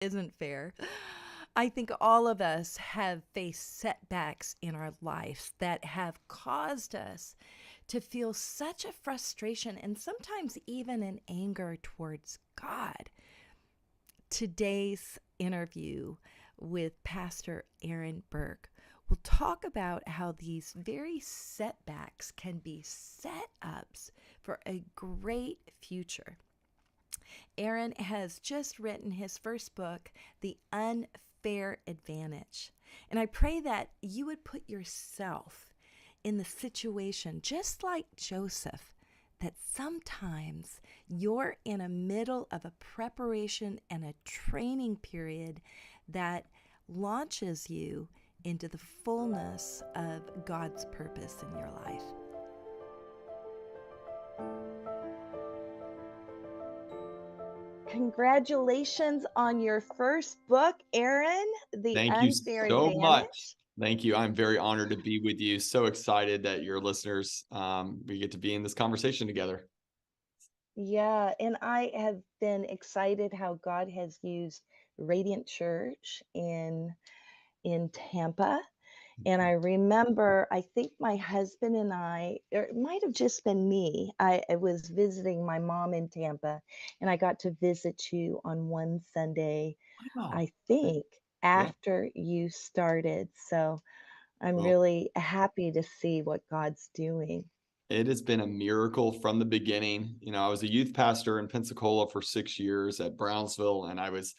isn't fair. I think all of us have faced setbacks in our lives that have caused us to feel such a frustration and sometimes even an anger towards God. Today's interview with Pastor Aaron Burke will talk about how these very setbacks can be setups for a great future. Aaron has just written his first book, The Unfair Advantage. And I pray that you would put yourself in the situation, just like Joseph, that sometimes you're in a middle of a preparation and a training period that launches you into the fullness of God's purpose in your life. Congratulations on your first book, Aaron, The Thank you Unfair so much. Advantage. Thank you. I'm very honored to be with you. So excited that your listeners, we get to be in this conversation together. Yeah, and I have been excited how God has used Radiant Church in Tampa. And I remember, I think my husband and I, or it might have just been me, I was visiting my mom in Tampa, and I got to visit you on one Sunday, Wow. I think, Yeah. after you started. So I'm Well, really happy to see what God's doing. it has been a miracle from the beginning. I was a youth pastor in Pensacola for 6 years at Brownsville, and I was,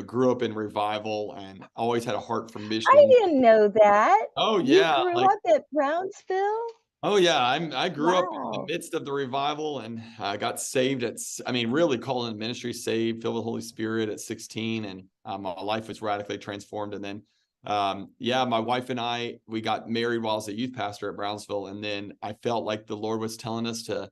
grew up in revival and always had a heart for I mission. didn't know that. Oh You yeah, grew like up at Brownsville? oh yeah, I grew up in the Wow. midst of the revival and got saved really calling ministry saved, filled with the Holy Spirit at 16, and my life was radically transformed. And then, my wife and we got married while I was a youth pastor at Brownsville, and then I felt like the Lord was telling us to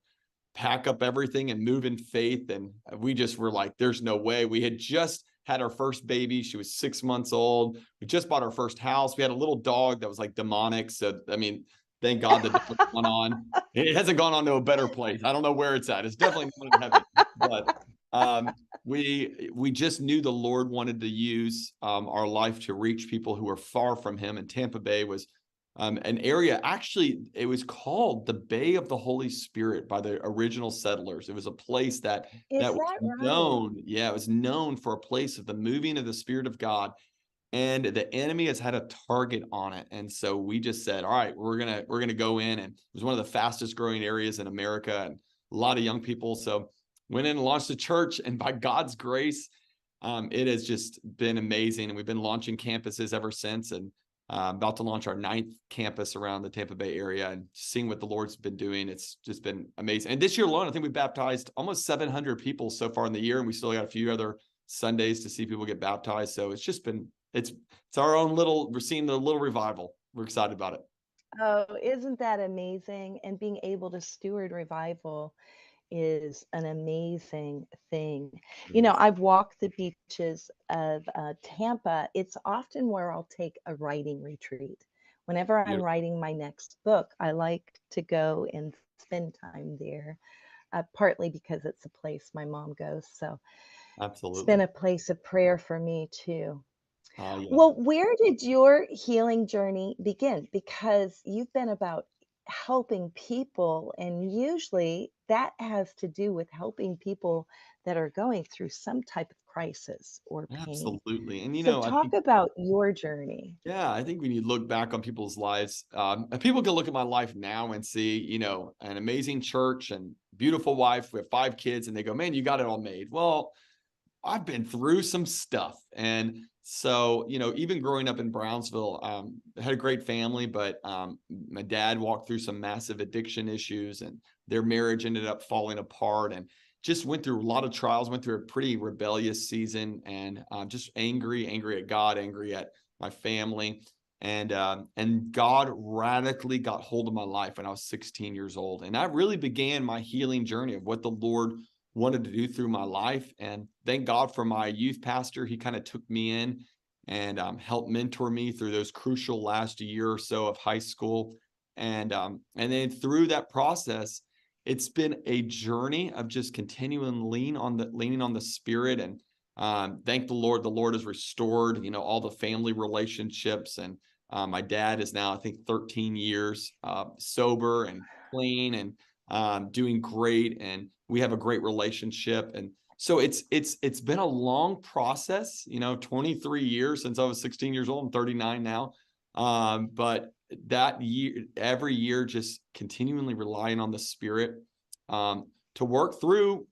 pack up everything and move in faith, and we just were like, "There's no way." We had just had our first baby; she was 6 months old. We just bought our first house. We had a little dog that was like demonic. So I mean, thank God that hasn't gone on. It hasn't gone on to a better place. I don't know where it's at. It's definitely not in heaven. But we just knew the Lord wanted to use our life to reach people who are far from Him. And Tampa Bay was an area. Actually, it was called the Bay of the Holy Spirit by the original settlers. It was a place that Is was that right? known. Yeah, it was known for a place of the moving of the Spirit of God, and the enemy has had a target on it. And so we just said, all right, we're gonna go in, and it was one of the fastest growing areas in America, and a lot of young people. So went in and launched a church, and by God's grace, it has just been amazing, and we've been launching campuses ever since, and about to launch our 9th campus around the Tampa Bay area, and seeing what the Lord's been doing. It's just been amazing. And this year alone, I think we baptized almost 700 people so far in the year, and we still got a few other Sundays to see people get baptized. So it's just been it's our own little, we're seeing the little revival. We're excited about it. Oh, isn't that amazing? And being able to steward revival is an amazing thing. You know, Yes. I've walked the beaches of Tampa. It's often where I'll take a writing retreat. Whenever I'm Beautiful. writing my next book, I like to go and spend time there, partly because it's a place my mom goes. So it's been Absolutely. a place of prayer for me too. Yeah. Well, where did your healing journey begin? Because you've been about helping people, and usually that has to do with helping people that are going through some type of crisis or pain. Absolutely. And So, I talk think, about your journey. yeah, I think when you look back on people's lives, and people can look at my life now and see, an amazing church and beautiful wife. We have 5 kids, and they go, "Man, you got it all made." Well, I've been through some stuff. And so, even growing up in Brownsville, I had a great family, but my dad walked through some massive addiction issues, and their marriage ended up falling apart, and just went through a lot of trials, went through a pretty rebellious season, and just angry at God, angry at my family. And God radically got hold of my life when I was 16 years old. And that really began my healing journey of what the Lord wanted to do through my life. And thank God for my youth pastor. He kind of took me in and helped mentor me through those crucial last year or so of high school. And then through that process, it's been a journey of just continuing leaning on the Spirit, and Thank the Lord has restored, all the family relationships. And my dad is now, I think, 13 years sober and clean and doing great. And we have a great relationship. And so it's been a long process, 23 years since I was 16 years old. I'm 39 now. But that year, every year, just continually relying on the Spirit to work through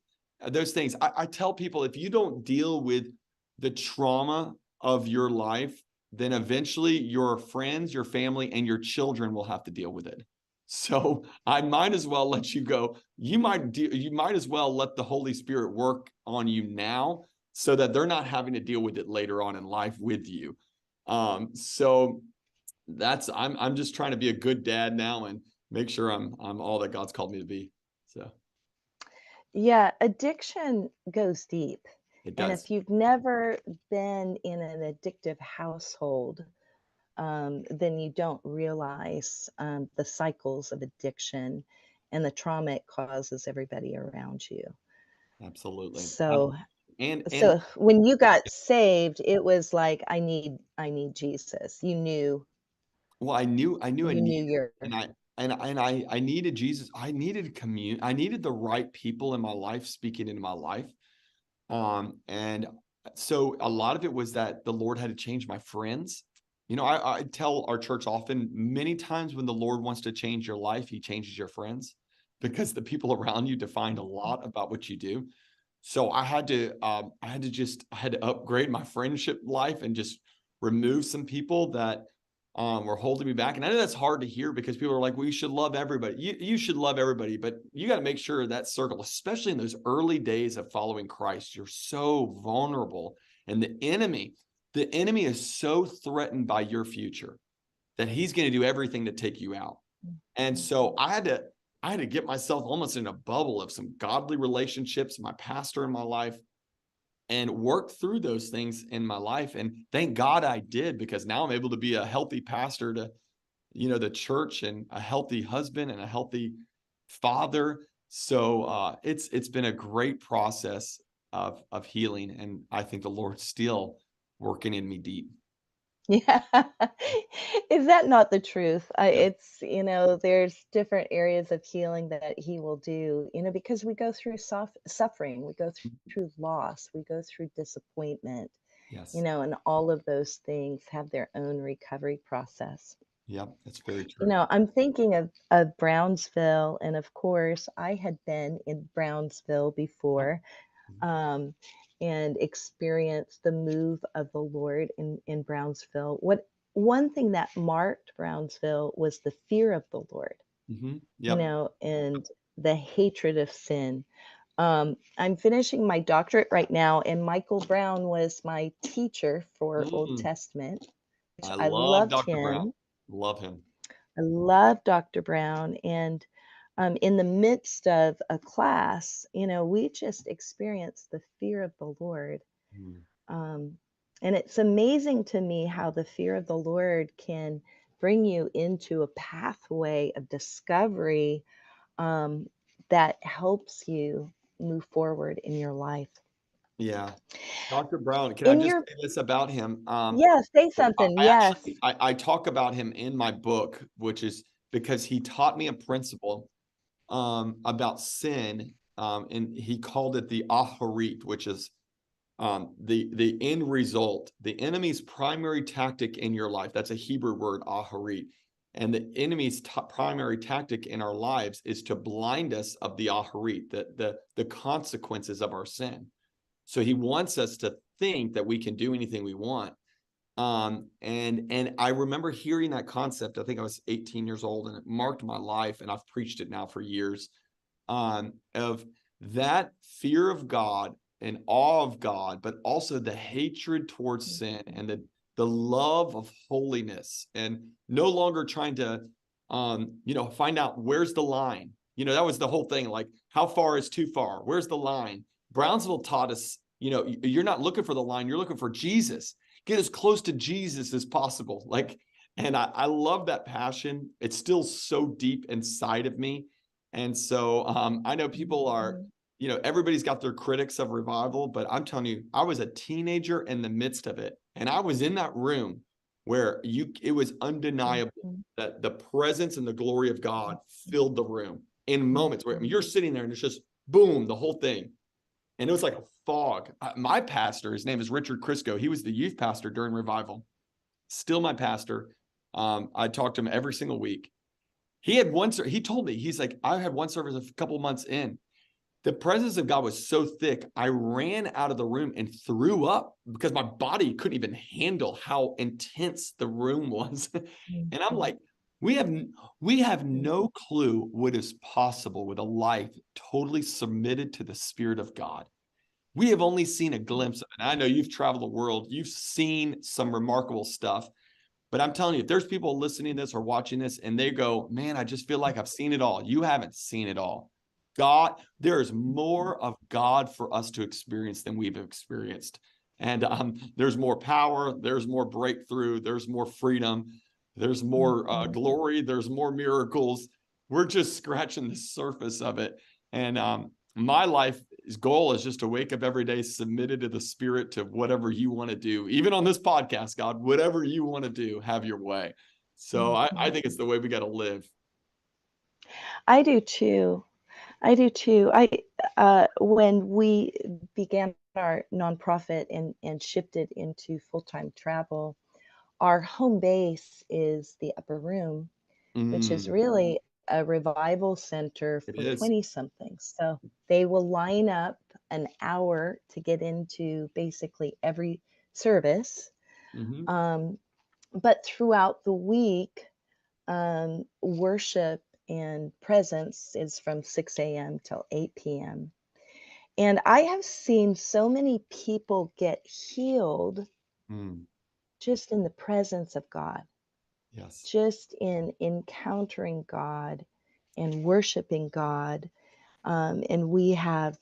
those things. I tell people, if you don't deal with the trauma of your life, then eventually your friends, your family, and your children will have to deal with it. So I might as well let you go. You might as well let the Holy Spirit work on you now, so that they're not having to deal with it later on in life with you. So I'm just trying to be a good dad now and make sure I'm all that God's called me to be. So Yeah, addiction goes deep. it And does. if you've never been in an addictive household, then you don't realize the cycles of addiction and the trauma it causes everybody around you. Absolutely. So, And so when you got saved, it was like, I need Jesus. well, I knew I You knew needed, your, and I needed Jesus. I needed community. I needed the right people in my life speaking into my life. And so a lot of it was that the Lord had to change my friends. I tell our church often, many times when the Lord wants to change your life, he changes your friends, because the people around you define a lot about what you do. So I had to upgrade my friendship life and just remove some people that were holding me back. And I know that's hard to hear, because people are like, well, you should love everybody. You should love everybody, but you got to make sure that circle, especially in those early days of following Christ, you're so vulnerable. And the enemy is so threatened by your future that he's going to do everything to take you out. And so I had to get myself almost in a bubble of some godly relationships, my pastor in my life, and work through those things in my life. And thank God I did, because now I'm able to be a healthy pastor to, the church, and a healthy husband and a healthy father. So it's been a great process of healing. And I think the Lord's still working in me deep. yeah. Is that not the truth? Yes. There's different areas of healing that he will do, because we go through suffering, we go through loss, we go through disappointment, Yes. and all of those things have their own recovery process. Yep. That's very true. I'm thinking of Brownsville, and of course, I had been in Brownsville Yep. before, um, and experienced the move of the Lord in Brownsville. One thing that marked Brownsville was the fear of the Lord, Yep. and the hatred of sin. I'm finishing my doctorate right now, and Michael Brown was my teacher for Old Mm. Testament. I I love loved Dr. Brown. him. Love him. I love Dr. Brown. And in the midst of a class, we just experienced the fear of the Lord. Mm. Um, and it's amazing to me how the fear of the Lord can bring you into a pathway of discovery um, that helps you move forward in your life. Yeah. Dr. Brown, can I In just your, say this about him? yeah, say I something. I Yes. actually I talk about him in my book, which is because he taught me a principle about sin, and he called it the aharit, which is the end result, the enemy's primary tactic in your life. That's a Hebrew word, aharit. And the enemy's primary tactic in our lives is to blind us of the aharit, the consequences of our sin. So he wants us to think that we can do anything we want. And I remember hearing that concept. I think I was 18 years old, and it marked my life. And I've preached it now for years, of that fear of God and awe of God, but also the hatred towards sin and the love of holiness, and no longer trying to, find out where's the line. That was the whole thing. Like, how far is too far? Where's the line? Brownsville taught us, you're not looking for the line. You're looking for Jesus. Get as close to Jesus as possible. And I love that passion. It's still so deep inside of me. And so I know people are everybody's got their critics of revival, but I'm telling you, I was a teenager in the midst of it. And I was in that room where it was undeniable that the presence and the glory of God filled the room in moments where you're sitting there and it's just boom, the whole thing. And it was like a fog. My pastor, his name is Richard Crisco. He was the youth pastor during revival. Still my pastor. I talked to him every single week. He told me, he's like, I had one service a couple months in. The presence of God was so thick, I ran out of the room and threw up because my body couldn't even handle how intense the room was. And I'm like, we have no clue what is possible with a life totally submitted to the Spirit of God. We have only seen a glimpse of it. And I know you've traveled the world. You've seen some remarkable stuff. But I'm telling you, if there's people listening to this or watching this and they go, man, I just feel like I've seen it all. You haven't seen it all. God, there is more of God for us to experience than we've experienced. And there's more power, there's more breakthrough, there's more freedom, there's more glory, there's more miracles. We're just scratching the surface of it. And my life's goal is just to wake up every day submitted to the Spirit, to whatever you want to do. Even on this podcast, God, whatever you want to do, have your way. So I think it's the way we got to live. I do too. I do too. When we began our nonprofit and shifted into full-time travel, our home base is the Upper Room, which is really a revival center It for is. 20-somethings. So they will line up an hour to get into basically every service. But throughout the week, worship and presence is from 6 a.m. till 8 p.m. And I have seen so many people get healed just in the presence of God. Yes. Just in encountering God and worshiping God. And we have,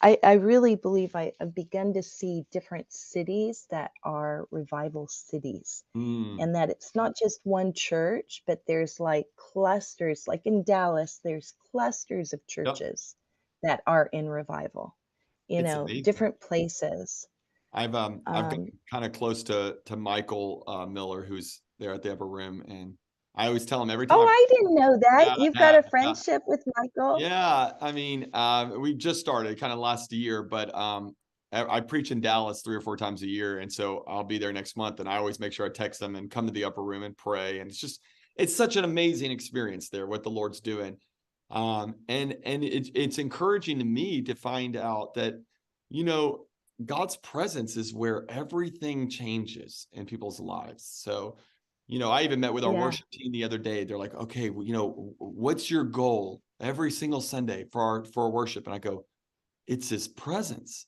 I really believe I've begun to see different cities that are revival cities. And that it's not just one church, but there's like clusters, like in Dallas, there's clusters of churches that are in revival, It's amazing. different places. I've gotten kind of close to Michael Miller, who's there at the Upper Room, and I always tell him every time. Oh, I didn't know that. You've got a friendship with Michael? Yeah, I mean, we just started kind of last year, but I preach in Dallas 3 or 4 times a year, and so I'll be there next month, and I always make sure I text them and come to the Upper Room and pray, and it's such an amazing experience there, what the Lord's doing, and it's encouraging to me to find out that, God's presence is where everything changes in people's lives. So, I even met with our worship team the other day. They're like, okay, well, what's your goal every single Sunday for our worship? And I go, it's His presence.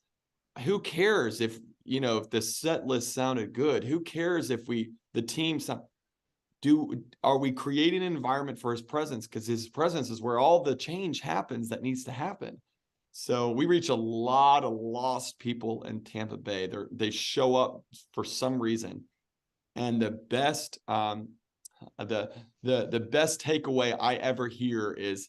Who cares if the set list sounded good? Who cares if the team are we creating an environment for His presence? Because His presence is where all the change happens that needs to happen. So we reach a lot of lost people in Tampa Bay. They show up for some reason. And the best the best takeaway I ever hear is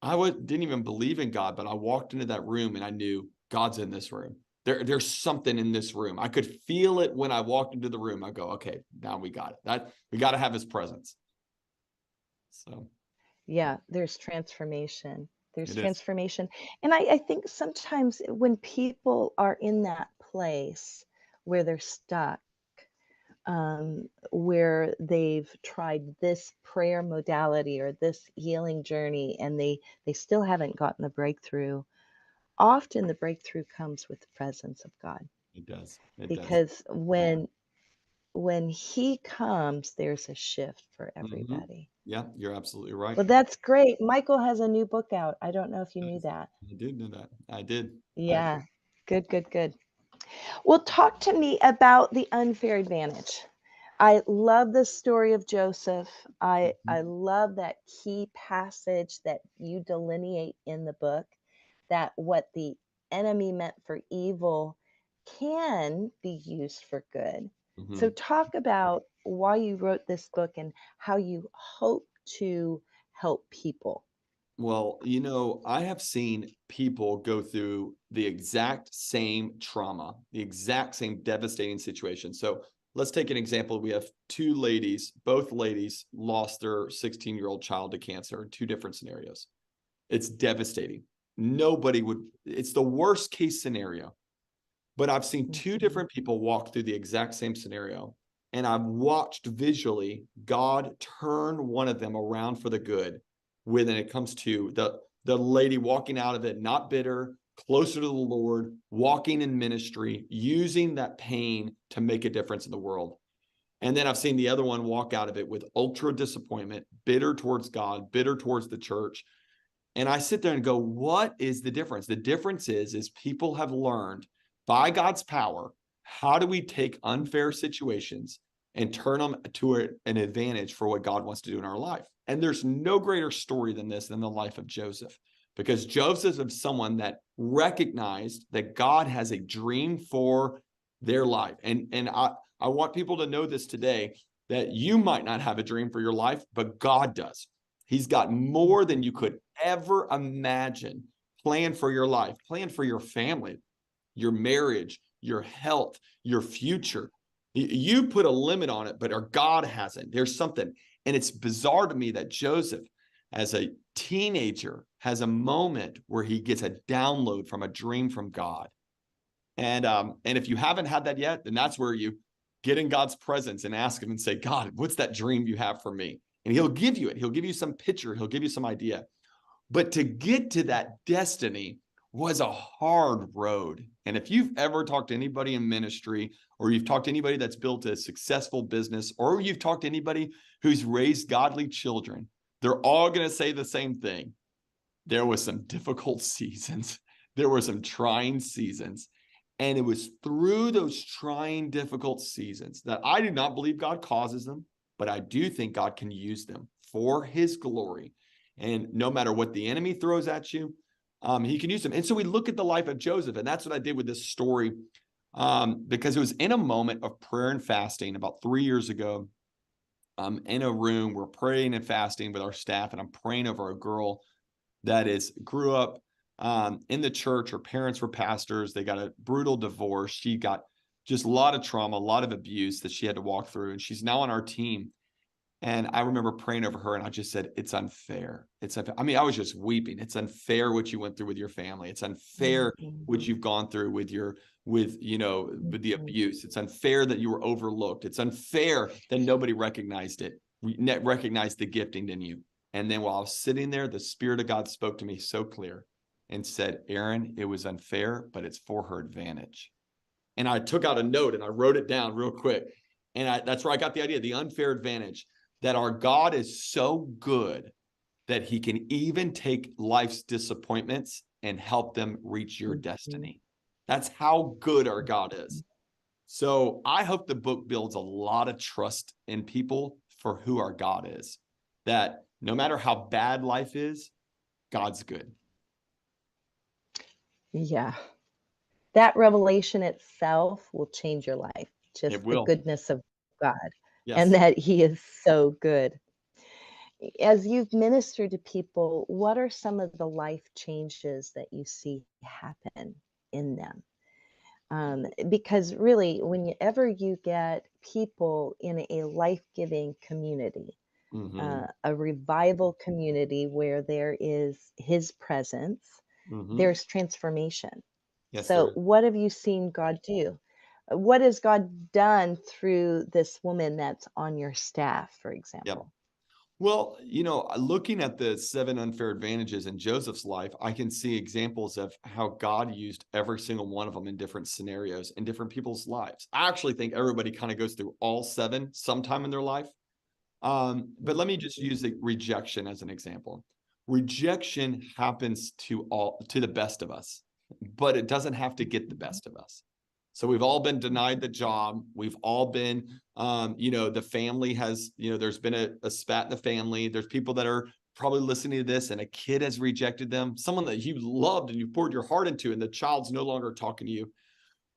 didn't even believe in God, but I walked into that room and I knew God's in this room. There's something in this room. I could feel it when I walked into the room. I go, okay, now we got it. We got to have His presence. So yeah, there's transformation. There's it is. transformation. And I think sometimes when people are in that place where they're stuck, where they've tried this prayer modality or this healing journey and they still haven't gotten the breakthrough, often the breakthrough comes with the presence of God. It does. It does. Because when He comes, there's a shift for everybody. Yeah, you're absolutely right. Well, that's great. Michael has a new book out. I don't know if you knew that. I did know that. I did. Yeah. Good, good, good. Well, talk to me about the unfair advantage. I love the story of Joseph. I love that key passage that you delineate in the book, that what the enemy meant for evil can be used for good. So talk about why you wrote this book and how you hope to help people. Well, I have seen people go through the exact same trauma, the exact same devastating situation. So let's take an example. We have two ladies, both ladies lost their 16-year-old child to cancer in two different scenarios. It's devastating. It's the worst case scenario. But I've seen two different people walk through the exact same scenario. And I've watched visually God turn one of them around for the good when it comes to the lady walking out of it, not bitter, closer to the Lord, walking in ministry, using that pain to make a difference in the world. And then I've seen the other one walk out of it with ultra disappointment, bitter towards God, bitter towards the church. And I sit there and go, what is the difference? The difference is people have learned by God's power, how do we take unfair situations and turn them to an advantage for what God wants to do in our life? And there's no greater story than this than the life of Joseph, because Joseph is someone that recognized that God has a dream for their life. And I want people to know this today, that you might not have a dream for your life, but God does. He's got more than you could ever imagine. Plan for your life, plan for your family, your marriage, your health, your future. You put a limit on it, but our God hasn't. There's something. And it's bizarre to me that Joseph, as a teenager, has a moment where he gets a download from a dream from God. And if you haven't had that yet, then that's where you get in God's presence and ask him and say, God, what's that dream you have for me? And he'll give you it. He'll give you some picture. He'll give you some idea. But to get to that destiny was a hard road. And if you've ever talked to anybody in ministry, or you've talked to anybody that's built a successful business, or you've talked to anybody who's raised godly children, they're all going to say the same thing. There was some difficult seasons. There were some trying seasons. And it was through those trying, difficult seasons that I do not believe God causes them, but I do think God can use them for his glory. And no matter what the enemy throws at you, he can use them. And so we look at the life of Joseph, and that's what I did with this story, because it was in a moment of prayer and fasting about 3 years ago. In a room, we're praying and fasting with our staff, and I'm praying over a girl that grew up in the church. Her parents were pastors. They got a brutal divorce. She got just a lot of trauma, a lot of abuse that she had to walk through. And she's now on our team. And I remember praying over her, and I just said, it's unfair. It's unfair. I mean, I was just weeping. It's unfair what you went through with your family. It's unfair what you've gone through with the abuse. It's unfair that you were overlooked. It's unfair that nobody recognized it, recognized the gifting in you. And then while I was sitting there, the Spirit of God spoke to me so clear and said, Aaron, it was unfair, but it's for her advantage. And I took out a note and I wrote it down real quick. And that's where I got the idea, the unfair advantage, that our God is so good that he can even take life's disappointments and help them reach your destiny. That's how good our God is. So I hope the book builds a lot of trust in people for who our God is, that no matter how bad life is, God's good. Yeah. That revelation itself will change your life. Just the goodness of God. Yes. And that he is so good. As you've ministered to people, what are some of the life changes that you see happen in them? Because really, whenever you get people in a life-giving community, a revival community where there is his presence, there's transformation. Yes, so what have you seen God do? What has God done through this woman that's on your staff, for example? Yep. Well, looking at the 7 unfair advantages in Joseph's life, I can see examples of how God used every single one of them in different scenarios in different people's lives. I actually think everybody kind of goes through all 7 sometime in their life. But let me just use the rejection as an example. Rejection happens to the best of us, but it doesn't have to get the best of us. So we've all been denied the job. We've all been, the family has, there's been a spat in the family. There's people that are probably listening to this and a kid has rejected them, someone that you loved and you poured your heart into, and the child's no longer talking to you.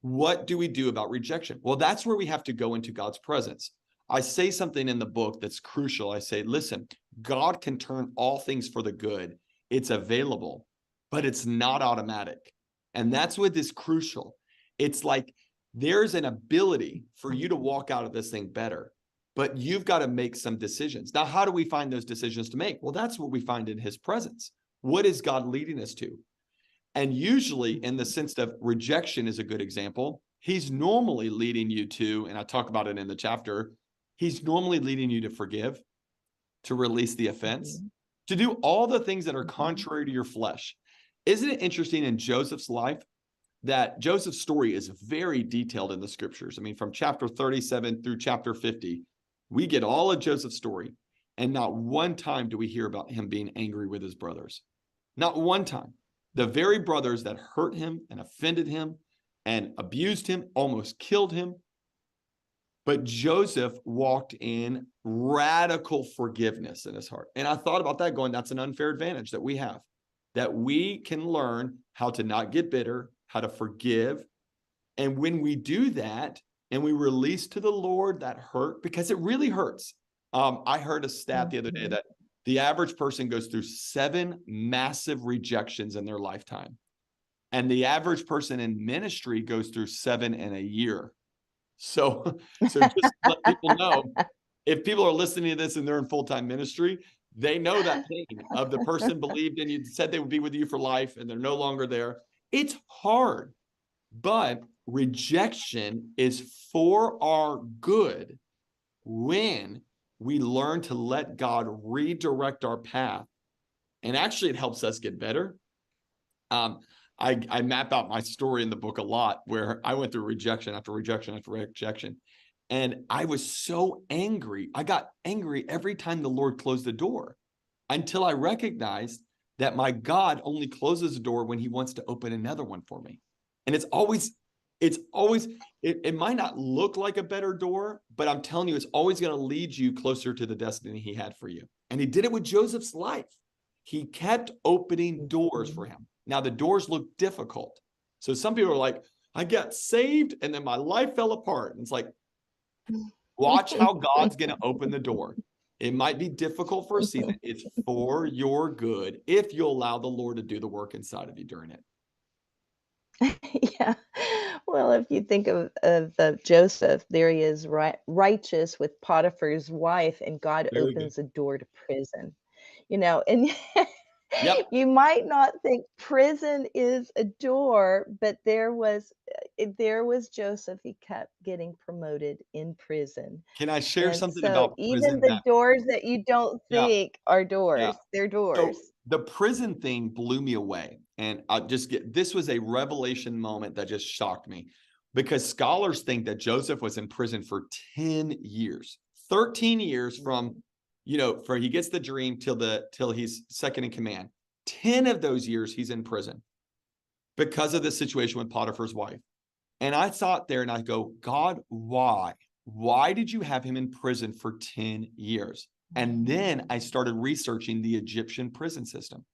What do we do about rejection? Well, that's where we have to go into God's presence. I say something in the book that's crucial. I say, listen, God can turn all things for the good, it's available, but it's not automatic. And that's what is crucial. It's like there's an ability for you to walk out of this thing better, but you've got to make some decisions. Now, how do we find those decisions to make? Well, that's what we find in his presence. What is God leading us to? And usually in the sense of rejection is a good example. He's normally leading you to, and I talk about it in the chapter, he's normally leading you to forgive, to release the offense, to do all the things that are contrary to your flesh. Isn't it interesting in Joseph's life that Joseph's story is very detailed in the scriptures? I mean, from chapter 37 through chapter 50, we get all of Joseph's story, and not one time do we hear about him being angry with his brothers. Not one time. The very brothers that hurt him and offended him and abused him, almost killed him. But Joseph walked in radical forgiveness in his heart. And I thought about that going, that's an unfair advantage that we have, that we can learn how to not get bitter, how to forgive. And when we do that and we release to the Lord that hurt, because it really hurts. I heard a stat the other day that the average person goes through 7 massive rejections in their lifetime. And the average person in ministry goes through 7 in a year. So just let people know, if people are listening to this and they're in full-time ministry, they know that pain of the person believed in you, said they would be with you for life, and they're no longer there. It's hard, but rejection is for our good when we learn to let God redirect our path. And actually, it helps us get better. I map out my story in the book a lot, where I went through rejection after rejection after rejection. And I was so angry. I got angry every time the Lord closed the door, until I recognized that my God only closes the door when he wants to open another one for me. And it might not look like a better door, but I'm telling you, it's always going to lead you closer to the destiny he had for you. And he did it with Joseph's life. He kept opening doors for him. Now, the doors look difficult. So some people are like, I got saved and then my life fell apart. And it's like, watch how God's going to open the door. It might be difficult for a season. It's for your good if you'll allow the Lord to do the work inside of you during it. Yeah. Well, if you think of Joseph, there he is, righteous with Potiphar's wife, and God Very opens good. a door to prison. And Yep. you might not think prison is a door, but there was Joseph. He kept getting promoted in prison. Can I share And something so about even prison? the doors that you don't Yeah. think are doors, Yeah. they're doors. So the prison thing blew me away. And this was a revelation moment that just shocked me, because scholars think that Joseph was in prison for 10 years, 13 years from he gets the dream till he's second in command. 10 of those years he's in prison because of the situation with Potiphar's wife. And I thought there and I go, God, why? Why did you have him in prison for 10 years? And then I started researching the Egyptian prison system.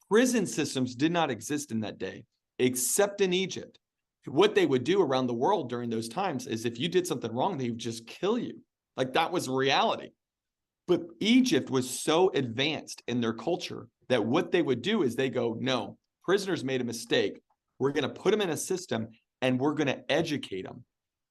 Prison systems did not exist in that day, except in Egypt. What they would do around the world during those times is if you did something wrong, they would just kill you. Like, that was reality. But Egypt was so advanced in their culture that what they would do is they go, no, prisoners made a mistake. We're going to put them in a system and we're going to educate them.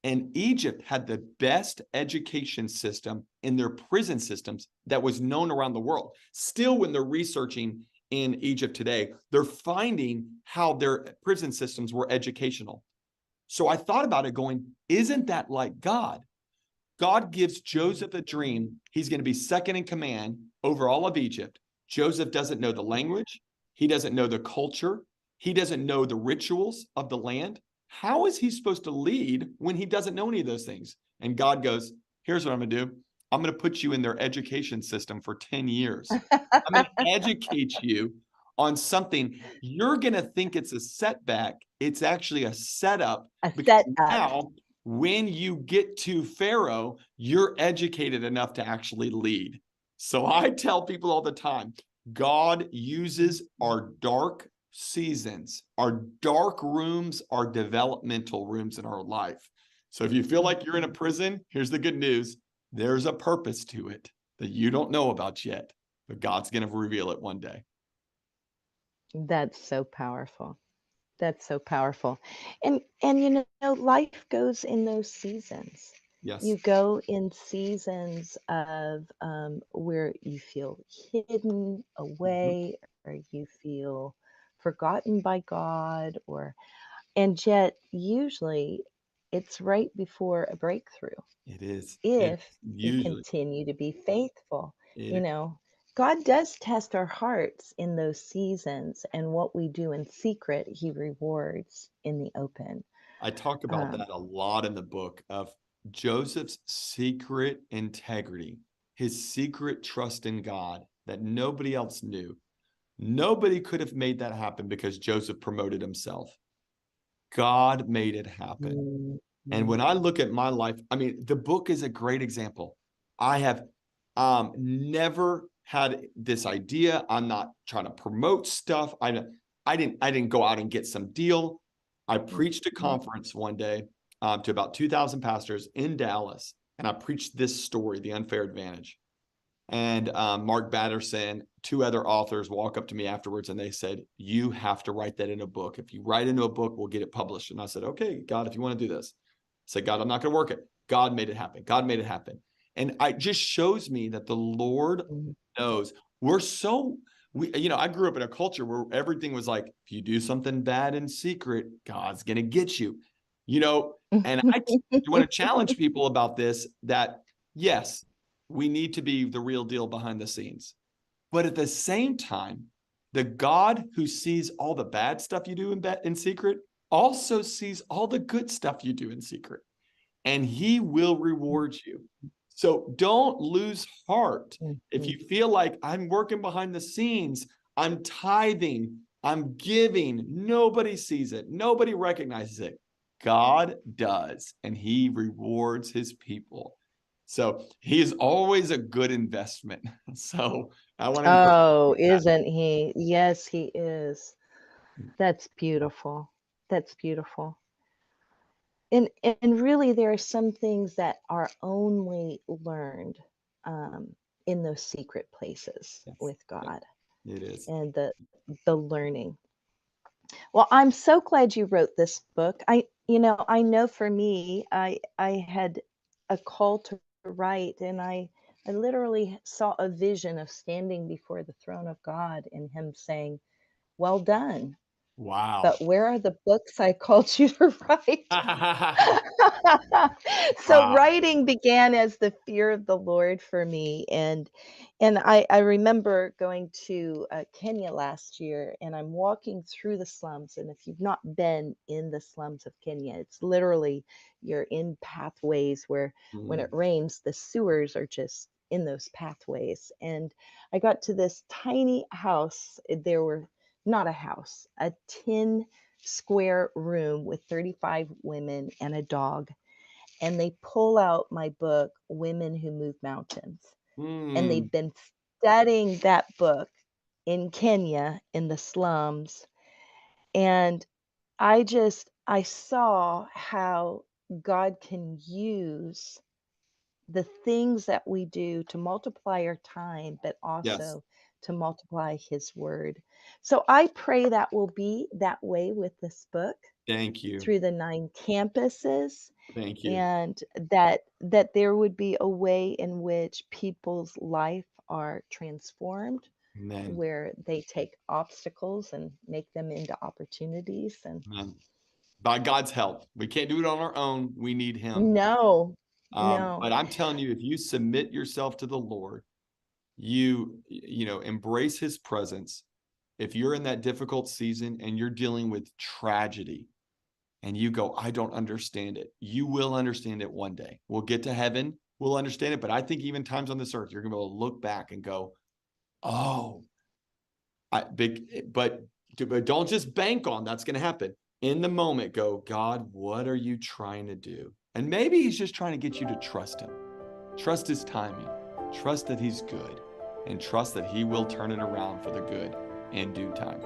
And Egypt had the best education system in their prison systems that was known around the world. Still, when they're researching in Egypt today, they're finding how their prison systems were educational. So I thought about it going, isn't that like God? God gives Joseph a dream. He's going to be second in command over all of Egypt. Joseph doesn't know the language. He doesn't know the culture. He doesn't know the rituals of the land. How is he supposed to lead when he doesn't know any of those things? And God goes, here's what I'm going to do. I'm going to put you in their education system for 10 years. I'm going to educate you on something. You're going to think it's a setback. It's actually a setup. A because setup. now, when you get to Pharaoh, you're educated enough to actually lead. So I tell people all the time, God uses our dark seasons, our dark rooms, our developmental rooms in our life. So if you feel like you're in a prison, here's the good news. There's a purpose to it that you don't know about yet, but God's going to reveal it one day. That's so powerful. That's so powerful. And you know, life goes in those seasons. Yes. You go in seasons of where you feel hidden Mhm. away, or you feel forgotten by God, or and yet usually it's right before a breakthrough It is. It's if we usually continue to be faithful. You it. know, God does test our hearts in those seasons, and what we do in secret, He rewards in the open. I talk about Um, that a lot in the book of Joseph's secret integrity, his secret trust in God that nobody else knew. Nobody could have made that happen because Joseph promoted himself. God made it happen. And mhm, when I look at my life, I mean, the book is a great example. I have never had this idea. I'm not trying to promote stuff. I didn't go out and get some deal. I preached a mhm, conference one day to about 2,000 pastors in Dallas, and I preached this story, The Unfair Advantage. And Mark Batterson, two other authors walk up to me afterwards and they said, "You have to write that in a book. If you write into a book, we'll get it published." And I said, "Okay, God, if you want to do this." I said, "God, I'm not going to work it." God made it happen. God made it happen. And it just shows me that the Lord mhm, knows. We're so, I grew up in a culture where everything was like, if you do something bad in secret, God's going to get you, and I want to challenge people about this, that yes, we need to be the real deal behind the scenes. But at the same time, the God who sees all the bad stuff you do in secret also sees all the good stuff you do in secret, and he will reward you. So don't lose heart. If mhm. you feel like I'm working behind the scenes, I'm tithing, I'm giving, nobody sees it, nobody recognizes it. God does, and he rewards his people. So he is always a good investment. So I want to encourage you Oh, with that. isn't he? Yes, he is. That's beautiful. That's beautiful. And really, there are some things that are only learned um, in those secret places Yes. with Yeah, God, it is. and the learning. Well, I'm so glad you wrote this book. I know for me, I had a call to write, and I literally saw a vision of standing before the throne of God and Him saying, "Well done." Wow. But where are the books I called you to write? So Wow. writing began as the fear of the Lord for me, and I remember going to Kenya last year, and I'm walking through the slums. And if you've not been in the slums of Kenya, it's literally you're in pathways where when it Mm. rains, the sewers are just in those pathways. And I got to this tiny house. There were not a house, a 10 square room with 35 women and a dog. And they pull out my book, Women Who Move Mountains. And Mm. they'd been studying that book in Kenya in the slums. And I saw how God can use the things that we do to multiply our time, but Yes. also to multiply His word. So I pray that will be that way with this book Thank you. through the 9 campuses, Thank you. and that there would be a way in which people's life are transformed, Amen. where they take obstacles and make them into opportunities. And Amen. By God's help. We can't do it on our own. We need him. no, no. But I'm telling you, if you submit yourself to the Lord, embrace his presence. If you're in that difficult season and you're dealing with tragedy and you go, I don't understand it, you will understand it one day. We'll get to heaven, we'll understand it. But I think even times on this earth, you're going to be able to look back and go, oh, but don't just bank on that's going to happen. In the moment, go, God, what are you trying to do? And maybe he's just trying to get you to trust him, trust his timing, trust that he's good, and trust that he will turn it around for the good in due time.